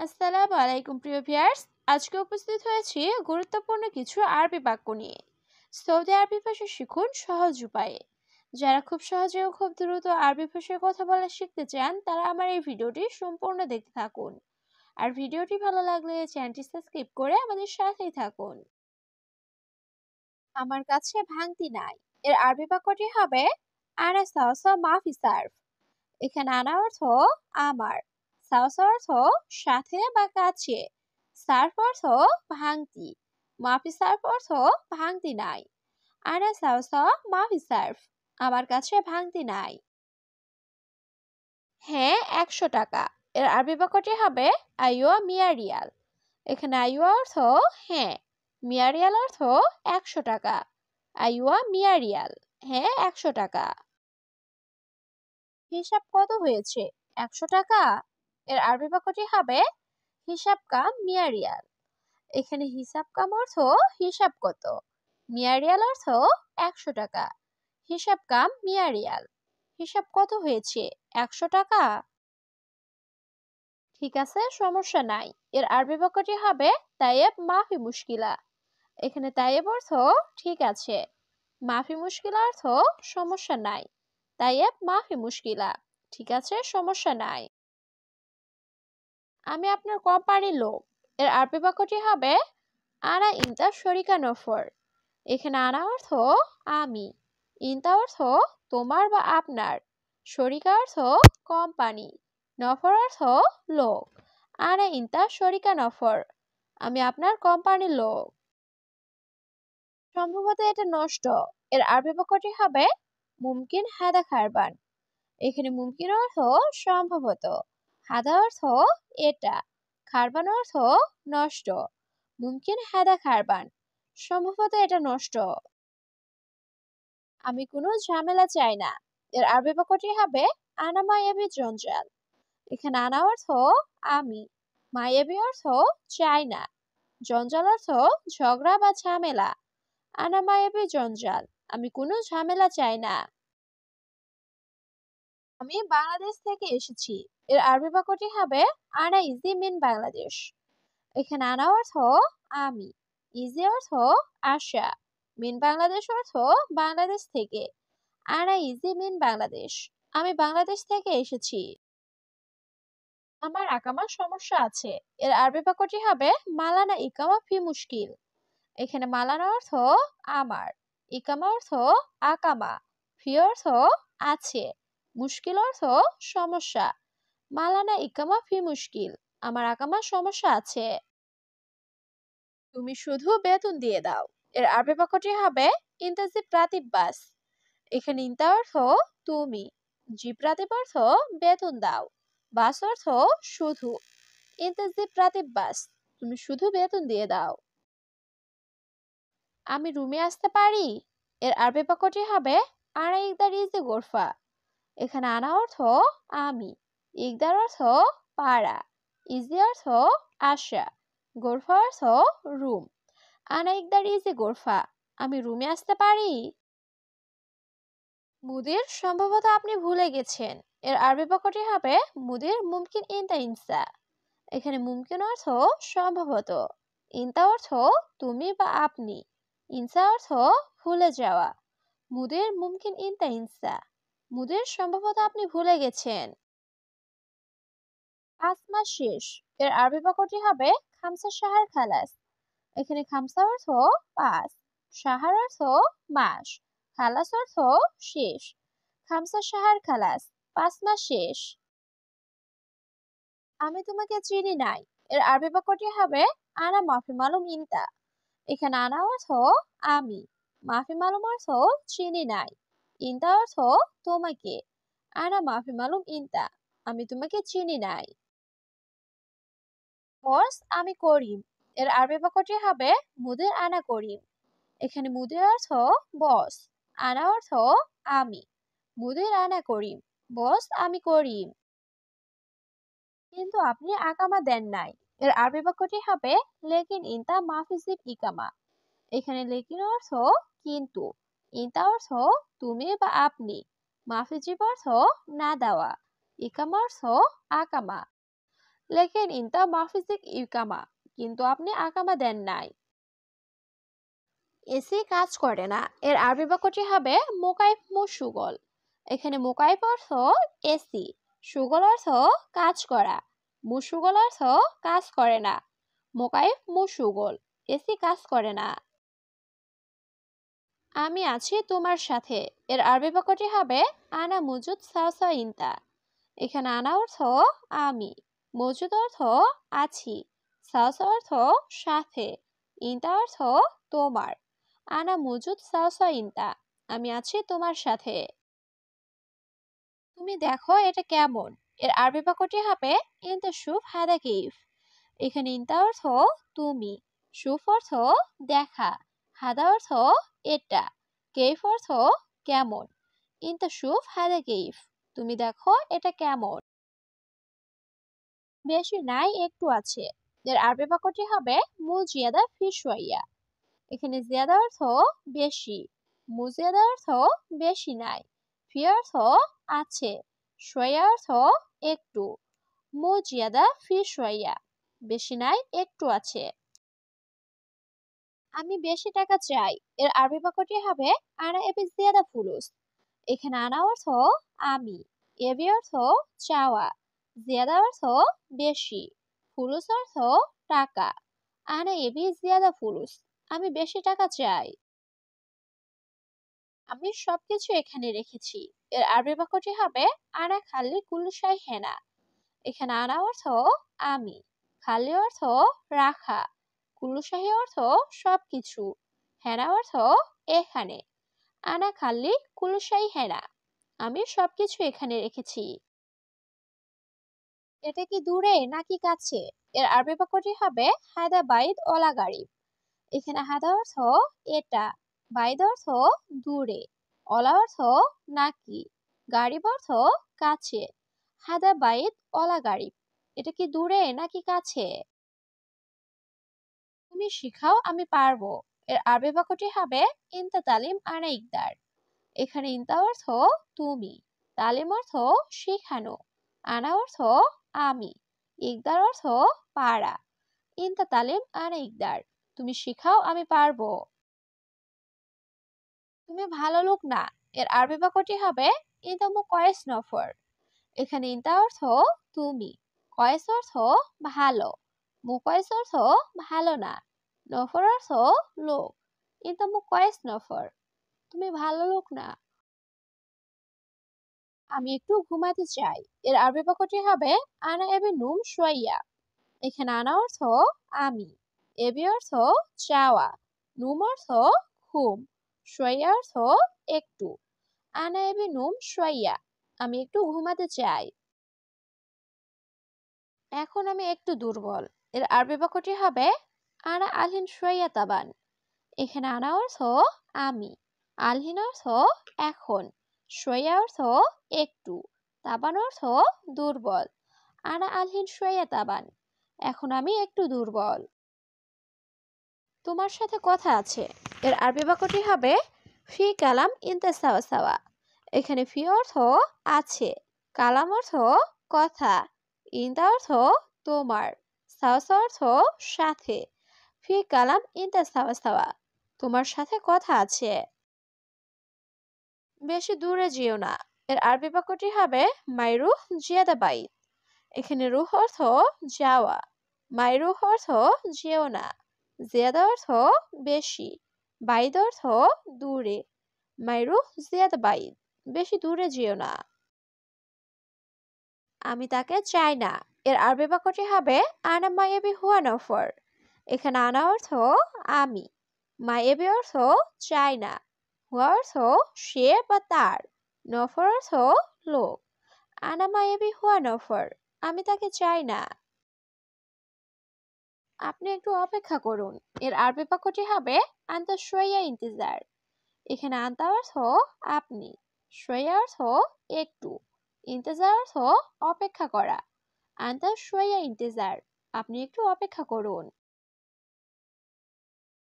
আসসালামু আলাইকুম প্রিয় ভিউয়ার্স। আজকে উপস্থিত হয়েছি গুরুত্বপূর্ণ কিছু আরবি বাক্য নিয়ে। সৌদি আরবি ভাষা শিখুন সহজ উপায়ে। যারা খুব সহজে ও খুব দ্রুত আরবি ভাষায় কথা বলা শিখতে চান তারা আমার এই ভিডিওটি সম্পূর্ণ দেখতে থাকুন। আর ভিডিওটি ভালো লাগলে চ্যানেলটি সাবস্ক্রাইব করে আমাদের সাথেই থাকুন। আমার কাছে ভাঙতি নাই। এর আরবি বাক্যটি হবে আনা সাওসা মাফি সার্ফ। এখানে আনা অর্থ আমার, সাওসা অর্থ সাথে বা কাছে, সার্ফ অর্থ ভাঙতি, মাফি সার্ফ অর্থ ভাঙতি নাই। আনা সাওসা মাফি সার্ফ, আমার কাছে ভাঙতি নাই। হ্যাঁ, 100 টাকা। এর আরবি বাক্যটি হবে আইওয়া মিয়া রিয়াল। এখানে আইওয়া অর্থ হ্যাঁ, মিয়া রিয়াল অর্থ 100 টাকা। আইওয়া মিয়া রিয়াল, হ্যাঁ 100 টাকা। হিসাব কত হয়েছে? 100 টাকা। এর আরবি বাক্যটি হবে হিসাব কাম মিয়া রিয়াল। এখানে হিসাব কাম অর্থ হিসাব কত, মিয়া রিয়াল অর্থ 100 টাকা। হিসাব কাম মিয়া রিয়াল, হিসাব কত হয়েছে? 100 টাকা। ঠিক আছে, সমস্যা নাই। এর আরবি বাক্যটি হবে তাইয়েব মাফি মুশকিলা। এখানে তাইয়েব অর্থ ঠিক আছে, মাফি মুশকিলা অর্থ সমস্যা নাই। তাইয়েব মাফি মুশকিলা, ঠিক আছে সমস্যা নাই। আমি আপনার কোম্পানির লোক। এর আরবি বাক্যটি হবে আনা ইনতা শরিকা নফর। এখানে আনা অর্থ আমি, ইনতা অর্থ তোমার বা আপনার, শরিকা অর্থ কোম্পানি, নফর অর্থ লোক। আনা ইনতা শরিকা নফর, আমি আপনার কোম্পানির লোক। সম্ভবত এটা নষ্ট। এর আরবি বাক্যটি হবে মুমকিন হাদা খারবান। এখানে মুমকিন অর্থ সম্ভবত, হাদা অর্থ এটা, খারবান অর্থ নষ্ট। মুমকিন হাদা খারবান, সম্ভবত এটা নষ্ট। আমি কোনো ঝামেলা চাই না। এর আরবি বাক্যটি হবে আনা মায়াবি জঞ্জাল। এখানে আনা অর্থ আমি, মায়াবি অর্থ চাই না, জঞ্জাল অর্থ ঝগড়া বা ঝামেলা। আনা মায়াবি জঞ্জাল, আমি কোনো ঝামেলা চাই না। আমি বাংলাদেশ থেকে এসেছি। এর আরবি বাক্যটি হবে আনা ইজি মিন বাংলাদেশ। এখানে আনা অর্থ আমি, ইজি অর্থ আশা, মিন বাংলাদেশ অর্থ বাংলাদেশ থেকে। আনা ইজি মিন বাংলাদেশ, আমি বাংলাদেশ থেকে এসেছি। আমার আকামার সমস্যা আছে। এর আরবি বাক্যটি হবে মালানা ইকামা ফি মুশকিল। এখানে মালানা অর্থ আমার, ইকামা অর্থ আকামা, ফি অর্থ আছে, মুশকিল অর্থ সমস্যা। মালানা ইকামা ফি মুশকিল, আমার আকামার সমস্যা আছে। তুমি শুধু বেতন দিয়ে দাও। এর আরবি বাক্যটি হবে ইন্তাজি প্রাতিব বাস। এখানে ইন্তা অর্থ তুমি, জি প্রাতিব অর্থ বেতন দাও, বাস অর্থ শুধু। ইন্তাজি প্রাতিব বাস, তুমি শুধু বেতন দিয়ে দাও। আমি রুমে আসতে পারি। এর আরবি বাক্যটি হবে আনা ইকদার ইজি গোরফা। এখানে আনা অর্থ আমি, ইকদার অর্থ পারা, ইজি অর্থ আসা, গোরফা অর্থ রুম। আনা ইকদার ইজি গোরফা, আমি রুমে আসতে পারি। মুদির, সম্ভবত আপনি ভুলে গেছেন। এর আরবি বাক্যটি হবে মুদির মুমকিন ইনতা ইনসা। এখানে মুমকিন অর্থ সম্ভবত, ইনতা অর্থ তুমি বা আপনি, ইনসা অর্থ ভুলে যাওয়া। মুদির মুমকিন ইনতা ইনসা, মুদির সম্ভবত আপনি ভুলে গেছেন। 5 মাস শেষ। এর আরবি বাক্যটি হবে খামসা শাহার খালাস। এখানে খামসা অর্থ 5, শাহার অর্থ মাস, খালাস অর্থ শেষ। খামসা শাহার খালাস, 5 মাস শেষ। আমি তোমাকে চিনি নাই। এর আরবি বাক্যটি হবে আনা মাফি মালুম ইনতা। এখানে আনা অর্থ আমি, মাফি মালুম অর্থ চিনি নাই, ইনতা অর্থ তোমাকে। আনা মাফি মালুম ইনতা, আমি তোমাকে চিনি নাই। বস, আমি করিম। এর আরবি বাক্যটি হবে মুদির আনা করিম। এখানে মুদির অর্থ বস, আনা অর্থ আমি, মুদির আনা করিম, বস আমি করিম। কিন্তু আপনি আকামা দেন নাই। এর আরবি বাক্যটি হবে লেকিন ইনতা মাফিজিব ইকামা। এখানে লেকিন অর্থ কিন্তু, ইনতা অর্থ তুমি বা আপনি, মাফিজিব অর্থ না দেওয়া, ইকামা অর্থ আকামা। লেখেন ইনতা মাফিজিক ইকামা, কিন্তু আপনি আকামা দেন নাই। এসি কাজ করে না, এর আরবি বাক্যটি হবে মোকাইফ মুশুগল। এখানে মোকাইফ অর্থ এসি, সুগল অর্থ কাজ করা, মুশুগল অর্থ কাজ করে না। মোকাইফ মুশুগল, এসি কাজ করে না। আমি আছি তোমার সাথে, এর আরবি বাক্যটি হবে আনা মুজুদ সাওসা ইনতা। এখানে আনা অর্থ আমি, মজুদ অর্থ আছি, সাওসা অর্থ সাথে, ইনতা অর্থ তোমার। আনা মজুদ সাওসা ইনতা, আমি আছি তোমার সাথে। তুমি দেখো এটা কেমন, এর আরবি বাক্যটি হবে ইনতা শুফ হাদা কিফ। এখানে ইনতা অর্থ তুমি, শুফ অর্থ দেখা, হাদা অর্থ এটা, কেইফ অর্থ কেমন। ইনতা শুফ হাদা কেইফ, তুমি দেখো এটা কেমন। বেশি নাই একটু আছে, এর আরবি বাক্যটি হবে মুজিয়াদা ফি শুয়াইয়া। এখানে জিয়াদা অর্থ বেশি, মুজিয়াদা অর্থ বেশি নাই, ফি অর্থ আছে, শুয়াইয়া অর্থ একটু। মুজিয়াদা ফি শুয়াইয়া, বেশি নাই একটু আছে। আমি বেশি টাকা চাই, এর আরবি বাক্যটি হবে আনা এবি জিয়াদা ফুলুস। এখানে আনা অর্থ আমি, এবি অর্থ চাওয়া, জিয়াদা অর্থ বেশি, ফুলুস অর্থ টাকা। আনা এবি জিয়াদা ফুলুস, আমি বেশি টাকা চাই। আমি সবকিছু এখানে রেখেছি, এর আরবি বাক্যটি হবে আনা খালি কুলুসাই হেনা। এখানে আনা অর্থ আমি, খালি অর্থ রাখা, কুলুসাহি অর্থ সবকিছু, হেনা অর্থ এখানে। আনা খালি কুলুসাই হেনা, আমি সবকিছু এখানে রেখেছি। এটা কি দূরে নাকি কাছে, এর আরবি বাক্যটি হবে হায়দা বাইদ ওলা গারিব। এখানে হাদা অর্থ এটা, বাইদ অর্থ দূরে, অলা অর্থ নাকি, গারিব অর্থ কাছে। হাদা বাইদ অলা গারিব, এটা কি দূরে নাকি কাছে। তুমি শিখাও আমি পারবো, এর আরবি বাক্যটি হবে ইনতা তালিম আনা ইকদার। এখানে ইনতা অর্থ তুমি, তালিম অর্থ শেখানো, আনা অর্থ আমি, ইকদার অর্থ পারা। ইনতা তালিম আনা ইকদার, তুমি শিখাও আমি পারবো। তুমি ভালো লোক না, এর আরবি বাক্যটি হবে ইনতা কয়েস নফর। এখানে ইনতা অর্থ তুমি, কয়েস অর্থ ভালো, মুকয়েস অর্থ ভালো না, নফর অর্থ লোক। ইনতা কয়েস নফর, তুমি ভালো লোক না। আমি একটু ঘুমাতে চাই, এর আরবি বাক্যটি হবে আনা এবি নুম শুয়াইয়া। এখানে আনা অর্থ আমি, এবি অর্থ চাওয়া, নুম অর্থ ঘুম, শুয়াইয়া অর্থ একটু। আনা এবি নুম শুয়াইয়া, আমি একটু ঘুমাতে চাই। এখন আমি একটু দুর্বল, এর আরবি বাক্যটি হবে আনা আলহিন শুয়াইয়া তাবান। এখানে আনা অর্থ আমি, আলহিন অর্থ এখন, শুয়াইয়া অর্থ একটু, তাবান অর্থ দুর্বল। আনা আলহিন শুয়াইয়া তাবান, এখন আমি একটু দুর্বল। তোমার সাথে কথা আছে, এর আরবি বাক্যটি হবে ফি কালাম ইনতা সাওয়া সাওয়া। এখানে ফি অর্থ আছে, কালাম অর্থ কথা, ইনতা অর্থ তোমার, সাওয়া সাওয়া অর্থ সাথে। ফি কালাম ইনতা সাওয়া সাওয়া, তোমার সাথে কথা আছে। বেশি দূরে যেও না, এর আরবি বাক্যটি হবে মাইরুহ জিয়াদা বাইত। এখানে রুহ অর্থ যাওয়া, মাইরুহ অর্থ যেও না, জিয়াদা অর্থ বেশি, বাইদ অর্থ দূরে। মাইরুহ জিয়াদা বাইদ, বেশি দূরে যেও না। আমি তাকে চাই না, এর আরবি বাক্যটি হবে আনা মাইয়াবি হুয়া নফর। এখানে আনা অর্থ আমি, মাইয়াবি অর্থ চাই না, হুয়া অর্থ সে বা তার, নফর অর্থ লোক। আনা মাইয়াবি হুয়া নফর, আমি তাকে চাই না। আপনি একটু অপেক্ষা করুন, এর আরবি বাক্যটি হবে আন্তা শুয়াইয়া ইন্তিজার। এখানে আন্তা অর্থ আপনি, শুয়াইয়া অর্থ একটু, ইন্তেজার অর্থ অপেক্ষা করা। আন্তা শুয়াইয়া ইন্তেজার, আপনি একটু অপেক্ষা করুন।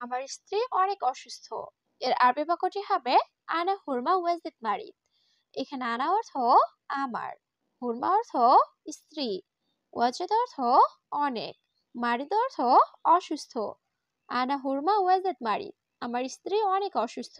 আমার স্ত্রী অনেক অসুস্থ, এর আরবি বাক্যটি হবে আনা হুরমা ওয়াজিদ মারিদ। এখানে আনা অর্থ আমার, হুরমা অর্থ স্ত্রী, ওয়াজেদ অর্থ অনেক, মারিদ অর্থ অসুস্থ। আনা হুরমা ওয়াজেদ মারিদ, আমার স্ত্রী অনেক অসুস্থ।